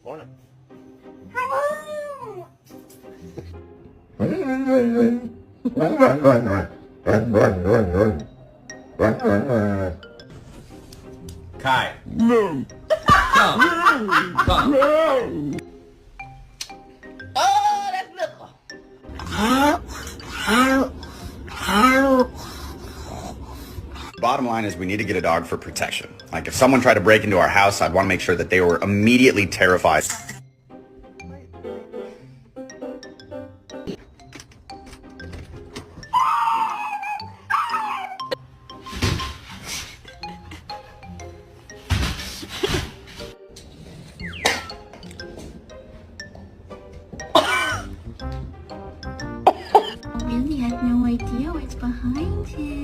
Morning. Kai. No. Come. Come. No. Oh, that's little. Bottom line is we need to get a dog for protection. Like if someone tried to break into our house, I'd want to make sure that they were immediately terrified.